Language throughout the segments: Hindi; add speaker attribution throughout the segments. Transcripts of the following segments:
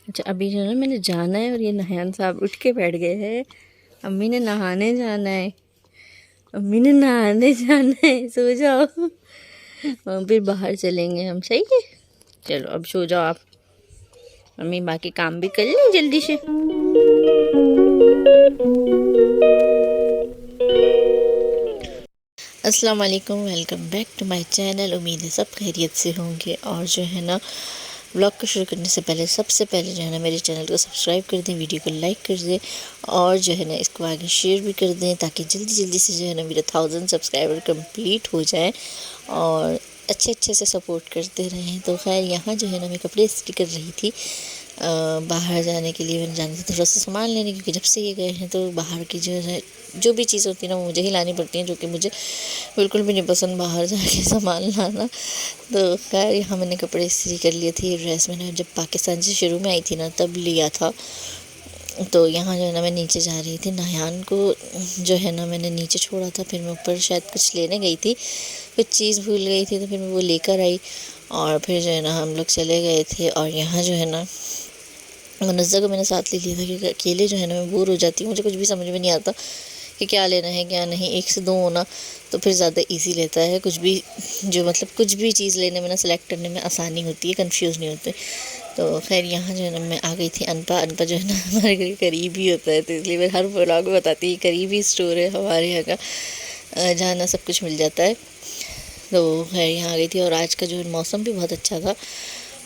Speaker 1: अच्छा, अभी जो है ना मैंने जाना है और ये नहान साहब उठ के बैठ गए हैं। अम्मी ने नहाने जाना है, अम्मी ने नहाने जाना है, सो जाओ। फिर बाहर चलेंगे हम, सही है। चलो अब सो जाओ आप, अम्मी बाकी काम भी कर लें जल्दी से। अस्सलाम वालेकुम, welcome back to my channel. उम्मीद है सब खैरियत से होंगे। और जो है ना व्लॉग को शुरू करने से पहले सबसे पहले जो है ना मेरे चैनल को सब्सक्राइब कर दें, वीडियो को लाइक कर दें और जो है ना इसको आगे शेयर भी कर दें, ताकि जल्दी जल्दी से जो है ना मेरे 1000 सब्सक्राइबर कंप्लीट हो जाए और अच्छे अच्छे से सपोर्ट करते रहें। तो खैर यहाँ जो है ना मैं कपड़े इस्त्री कर रही थी। बाहर जाने के लिए मैंने जाना था थोड़ा सा सामान लेने, क्योंकि जब से ये गए हैं तो बाहर की जो है जो भी चीज़ होती है ना वो मुझे ही लानी पड़ती है, जो कि मुझे बिल्कुल भी नहीं पसंद बाहर जाके सामान लाना। तो खैर यहाँ मैंने कपड़े इस्त्री कर लिए थे। ये ड्रेस मैंने जब पाकिस्तान से शुरू में आई थी ना तब लिया था। तो यहाँ जो है ना मैं नीचे जा रही थी, नहान को जो है ना मैंने नीचे छोड़ा था, फिर मैं ऊपर शायद कुछ लेने गई थी, कुछ चीज़ भूल गई थी, तो फिर मैं वो लेकर आई और फिर जो है ना हम लोग चले गए थे। और यहाँ जो है ना मुनज़्ज़ा को मैंने साथ ले लिया था, क्योंकि अकेले जो है ना मैं बोर हो जाती हूँ, मुझे कुछ भी समझ में नहीं आता कि क्या लेना है क्या नहीं। एक से दो होना तो फिर ज़्यादा इजी रहता है, कुछ भी जो मतलब कुछ भी चीज़ लेने में ना सेलेक्ट करने में आसानी होती है, कंफ्यूज नहीं होते। तो खैर यहाँ जो है ना मैं आ गई थी अनपा जो है ना हमारे घर करीब ही होता है, तो इसलिए मैं हर व्लॉग में बताती हूँ करीबी स्टोर है हमारे यहाँ का, जहाँ ना सब कुछ मिल जाता है। तो खैर यहाँ आ गई थी और आज का जो है मौसम भी बहुत अच्छा था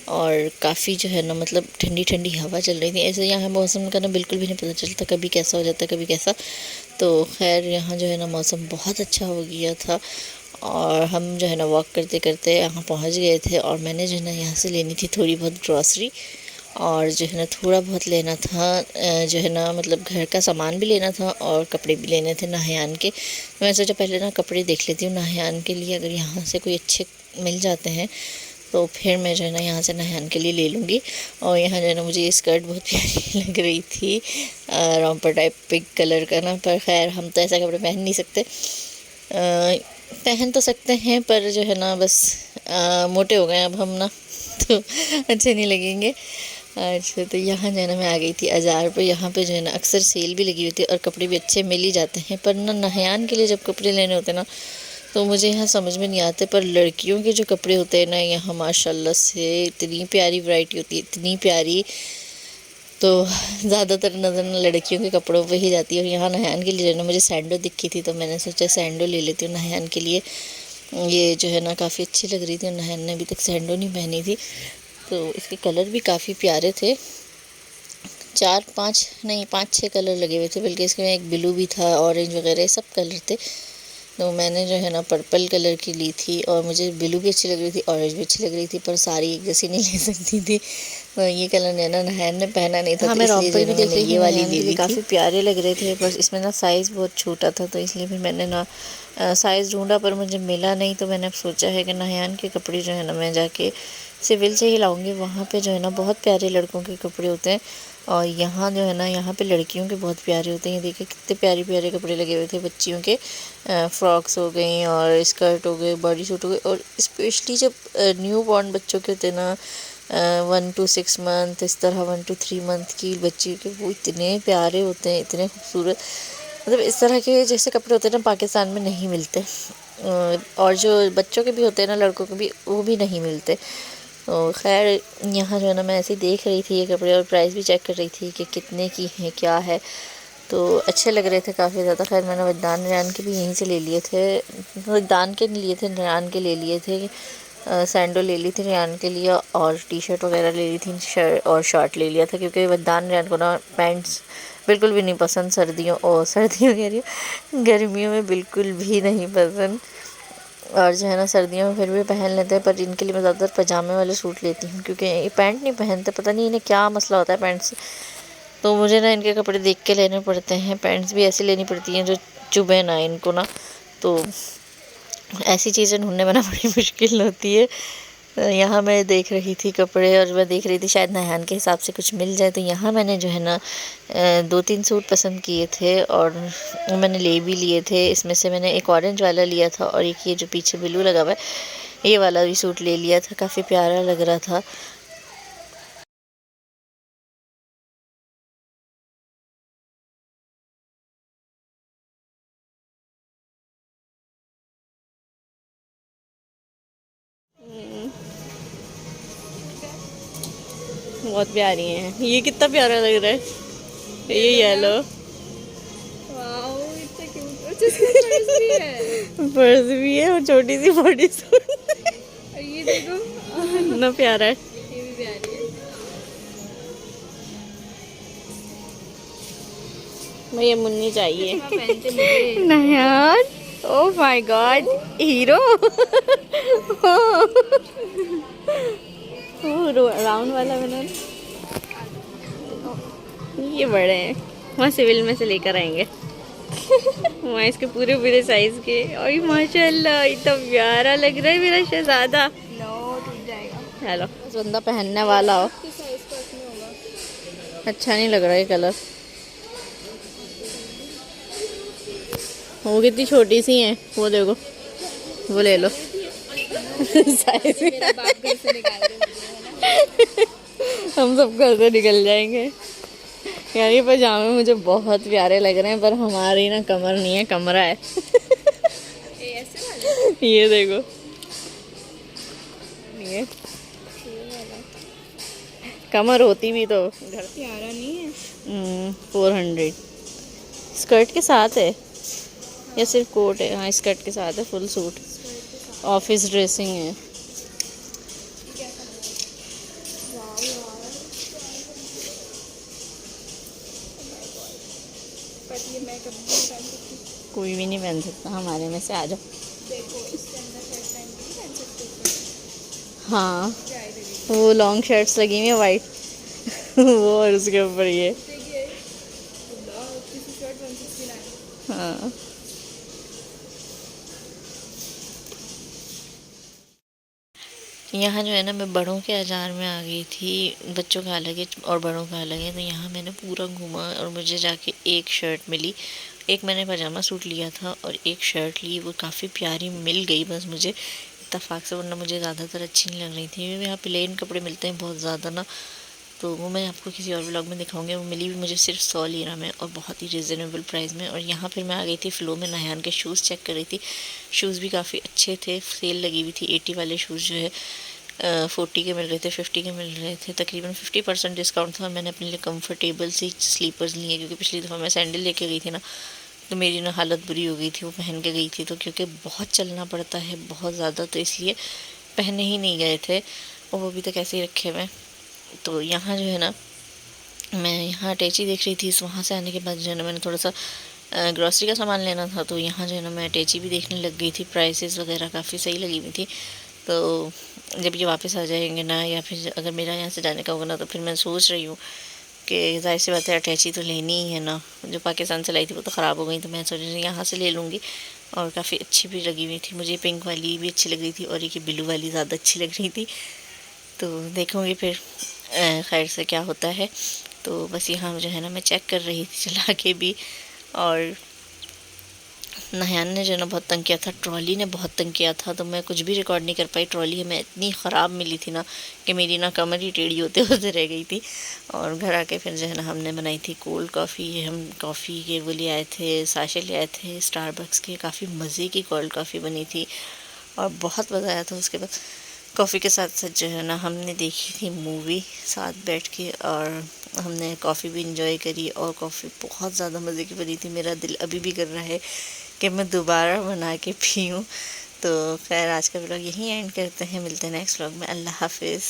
Speaker 1: और काफ़ी जो है ना मतलब ठंडी ठंडी हवा चल रही थी। ऐसे यहाँ मौसम का ना बिल्कुल भी नहीं पता चलता, कभी कैसा हो जाता है कभी कैसा। तो खैर यहाँ जो है ना मौसम बहुत अच्छा हो गया था और हम जो है ना वॉक करते करते यहाँ पहुँच गए थे। और मैंने जो है ना यहाँ से लेनी थी थोड़ी बहुत ग्रॉसरी और जो है ना थोड़ा बहुत लेना था, जो है ना मतलब घर का सामान भी लेना था और कपड़े भी लेने थे नहायान के। मैं सोचा पहले ना कपड़े देख लेती हूँ नहायान के लिए, अगर यहाँ से कोई अच्छे मिल जाते हैं तो फिर मैं जो है ना यहाँ से नहान के लिए ले लूँगी। और यहाँ जो है ना मुझे ये स्कर्ट बहुत प्यारी लग रही थी, रॉम्पर टाइप पिंक कलर का ना, पर खैर हम तो ऐसा कपड़े पहन नहीं सकते। पहन तो सकते हैं पर जो है ना बस मोटे हो गए अब हम ना तो अच्छे नहीं लगेंगे। अच्छा, तो यहाँ जो है ना मैं आ गई थी अज़ार पे। यहाँ पे जो है ना अक्सर सेल भी लगी होती है और कपड़े भी अच्छे मिल ही जाते हैं, पर ना नहायान के लिए जब कपड़े लेने होते हैं ना तो मुझे यहाँ समझ में नहीं आते। पर लड़कियों के जो कपड़े होते हैं ना यहाँ माशाल्लाह से इतनी प्यारी वैरायटी होती है, इतनी प्यारी, तो ज़्यादातर नज़र ना लड़कियों के कपड़ों पे ही जाती है। और यहाँ नहान के लिए जो है ना मुझे सैंडो दिखी थी, तो मैंने सोचा सैंडो ले लेती हूँ नहान के लिए। ये जो है ना काफ़ी अच्छी लग रही थी, नहान ने अभी तक सैंडो नहीं पहनी थी, तो इसके कलर भी काफ़ी प्यारे थे। 4-5 नहीं 5-6 कलर लगे हुए थे, बल्कि इसमें एक ब्लू भी था, ऑरेंज वगैरह सब कलर थे। तो मैंने जो है ना पर्पल कलर की ली थी और मुझे ब्लू भी अच्छी लग रही थी, ऑरेंज भी अच्छी लग रही थी, पर सारी एक जैसी नहीं ले सकती थी। तो ये कलर जो है ना नहान ने पहना नहीं था,
Speaker 2: हाँ,
Speaker 1: तो
Speaker 2: मैं
Speaker 1: इसलिए जो
Speaker 2: रॉम्पर
Speaker 1: है
Speaker 2: भी
Speaker 1: ना
Speaker 2: देख
Speaker 1: मैंने
Speaker 2: रही थी
Speaker 1: ये वाली
Speaker 2: नहान
Speaker 1: ले
Speaker 2: के भी
Speaker 1: ली थी।
Speaker 2: काफ़ी प्यारे लग रहे थे, बस इसमें ना साइज़ बहुत छोटा था, तो इसलिए फिर मैंने ना साइज़ ढूंढा पर मुझे मिला नहीं। तो मैंने अब सोचा है कि नहान के कपड़े जो है ना मैं जाके सिविल से ही लाऊंगी। वहाँ पे जो है ना बहुत प्यारे लड़कों के कपड़े होते हैं और यहाँ जो है ना यहाँ पे लड़कियों के बहुत प्यारे होते हैं। ये देखिए कितने प्यारे प्यारे कपड़े लगे हुए थे बच्चियों के, फ्रॉक्स हो गई और स्कर्ट हो गए, बॉडी सूट हो गए। और स्पेशली जब न्यू बॉर्न बच्चों के होते हैं ना 1 to 6 मंथ, इस तरह 1 to 3 मंथ की बच्ची के, वो इतने प्यारे होते हैं, इतने खूबसूरत। मतलब इस तरह के जैसे कपड़े होते हैं ना पाकिस्तान में नहीं मिलते, और जो बच्चों के भी होते हैं ना लड़कों के भी, वो भी नहीं मिलते। तो खैर यहाँ जो है ना मैं ऐसे ही देख रही थी ये कपड़े और प्राइस भी चेक कर रही थी कि कितने की हैं क्या है, तो अच्छे लग रहे थे काफ़ी ज़्यादा। खैर मैंने वजदान रयान के भी यहीं से ले लिए थे, वजदान के नहीं लिए थे, रयान के ले लिए थे। सैंडो ले ली थी रयान के लिए और टी शर्ट वगैरह ले ली थी, शर्ट और शर्ट ले लिया था, क्योंकि वजदान रयान को ना पैंट्स बिल्कुल भी नहीं पसंद, सर्दियों कह रही हूँ, गर्मियों में बिल्कुल भी नहीं पसंद। और जो है ना सर्दियों में फिर भी पहन लेते हैं, पर इनके लिए मैं ज़्यादातर पजामे वाले सूट लेती हूँ, क्योंकि ये पैंट नहीं पहनते, पता नहीं इन्हें क्या मसला होता है पैंट से। तो मुझे ना इनके कपड़े देख के लेने पड़ते हैं, पैंट्स भी ऐसी लेनी पड़ती हैं जो चुभे ना इनको ना, तो ऐसी चीज़ें ढूंढने में ना बड़ी मुश्किल होती है। यहाँ मैं देख रही थी कपड़े और मैं देख रही थी शायद नहान के हिसाब से कुछ मिल जाए, तो यहाँ मैंने जो है ना 2-3 सूट पसंद किए थे और मैंने ले भी लिए थे। इसमें से मैंने एक ऑरेंज वाला लिया था और एक ये जो पीछे ब्लू लगा हुआ है ये वाला भी सूट ले लिया था, काफ़ी प्यारा लग रहा था। बहुत प्यारी हैं। ये कितना प्यारा लग रहा है, ये येलो।
Speaker 3: वाओ इतना क्यूट, अच्छा इसका पर्स भी है।
Speaker 2: पर्स भी है और छोटी सी बॉडी सूट।
Speaker 3: और ये देखो,
Speaker 2: कितना प्यारा है।
Speaker 3: ये भी प्यारी है।
Speaker 2: मुझे मुन्नी चाहिए।
Speaker 3: अच्छा, पहनते मुझे
Speaker 2: नयान, oh my God, hero. Round वाला बना। ये बड़े हैं, वहाँ सिविल में से लेकर आएंगे। वहाँ इसके पूरे पूरे साइज के। और ये माशाल्लाह इतना प्यारा लग रहा है मेरा शहजादा।
Speaker 3: नो टूट जाएगा।
Speaker 2: हेलो, बंदा पहनने वाला हो।
Speaker 3: किस साइज का इसमें होगा?
Speaker 2: अच्छा नहीं लग रहा है कलर। वो कितनी छोटी सी हैं, वो देखो, वो ले लो। साइज
Speaker 3: मेरा बाप घर से निकाल दे मुझे, है ना?
Speaker 2: हम सब घर से निकल जाएंगे। यार ये पजामे मुझे बहुत प्यारे लग रहे हैं, पर हमारी ना कमर नहीं है, कमरा है।
Speaker 3: ये ऐसे वाला?
Speaker 2: ये देखो, ये कमर होती भी तो घर।
Speaker 3: प्यारा नहीं है?
Speaker 2: 400 स्कर्ट के साथ है या सिर्फ कोट है? हाँ स्कर्ट के साथ है, फुल सूट, ऑफिस ड्रेसिंग है।
Speaker 3: बट ये मैं कभी नहीं पहन सकती।
Speaker 2: कोई भी नहीं पहन सकता हमारे में से, आ जाओ।
Speaker 3: देखो इसके अंदर शर्ट पहन के नहीं पहन सकते ऊपर।
Speaker 2: हाँ
Speaker 3: क्या है देखिए,
Speaker 2: वो लॉन्ग शर्ट्स लगी हुई है वाइट। वो और उसके ऊपर ये।
Speaker 3: देखिए किसी शर्ट 169।
Speaker 2: हाँ यहाँ जो है ना, मैं बड़ों के अजार में आ गई थी। बच्चों का अलग है और बड़ों का अलग है। तो यहाँ मैंने पूरा घूमा और मुझे जाके एक शर्ट मिली। एक मैंने पजामा सूट लिया था और एक शर्ट ली, वो काफ़ी प्यारी मिल गई बस मुझे इत्तेफाक से, वरना मुझे ज़्यादातर अच्छी नहीं लग रही थी। यहाँ प्लेन कपड़े मिलते हैं बहुत ज़्यादा ना, तो वो मैं आपको किसी और व्लॉग में दिखाऊंगी। वो मिली भी मुझे सिर्फ 100 लिरा में और बहुत ही रिजनेबल प्राइस में। और यहाँ फिर मैं आ गई थी फ़्लो में, नहान के शूज़ चेक कर रही थी। शूज़ भी काफ़ी अच्छे थे, सेल लगी हुई थी। 80 वाले शूज़ जो है 40 के मिल रहे थे, 50 के मिल रहे थे, तकरीबन 50% डिस्काउंट था। मैंने अपने लिए कंफर्टेबल सी स्लीपर्स लिए, क्योंकि पिछली दफ़ा मैं सैंडल लेके गई थी ना, तो मेरी ना हालत बुरी हो गई थी वो पहन के गई थी। तो क्योंकि बहुत चलना पड़ता है बहुत ज़्यादा, तो इसलिए पहने ही नहीं गए थे और वो भी तक ऐसे ही रखे हुए। तो यहाँ जो है ना, मैं यहाँ अटैची देख रही थी। वहाँ से आने के बाद जो है ना, मैंने थोड़ा सा ग्रॉसरी का सामान लेना था, तो यहाँ जो है ना मैं अटैची भी देखने लग गई थी। प्राइसेस वगैरह काफ़ी सही लगी हुई थी। तो जब ये वापस आ जाएंगे ना, या फिर अगर मेरा यहाँ से जाने का होगा ना, तो फिर मैं सोच रही हूँ कि जाहिर सी बात है अटैची तो लेनी ही है ना। जो पाकिस्तान से लाई थी वो तो ख़राब हो गई, तो मैं सोच रही हूँ यहाँ से ले लूँगी। और काफ़ी अच्छी भी लगी हुई थी मुझे, पिंक वाली भी अच्छी लग रही थी और ये ब्लू वाली ज़्यादा अच्छी लग रही थी। तो देखूँगी फिर खैर से क्या होता है। तो बस यहाँ जो है ना, मैं चेक कर रही थी चला के भी। और नहान ने जो है ना बहुत तंग किया था, ट्रॉली ने बहुत तंग किया था, तो मैं कुछ भी रिकॉर्ड नहीं कर पाई। ट्रॉली हमें इतनी ख़राब मिली थी ना कि मेरी ना कमर ही टेढ़ी होते होते रह गई थी। और घर आके फिर जो है ना, हमने बनाई थी कोल्ड कॉफ़ी। हम कॉफ़ी के वो ले आए थे, साशे ले आए थे स्टारबक्स के। काफ़ी मज़े की कोल्ड कॉफ़ी बनी थी और बहुत मज़ा आया था। उसके बाद कॉफ़ी के साथ साथ जो है ना, हमने देखी थी मूवी साथ बैठ के, और हमने कॉफ़ी भी इंजॉय करी। और कॉफ़ी बहुत ज़्यादा मज़े की बनी थी। मेरा दिल अभी भी कर रहा है कि मैं दोबारा बना के पीऊँ। तो खैर आज का व्लॉग यहीं एंड करते हैं, मिलते हैं नेक्स्ट व्लॉग में। अल्लाह हाफिज़।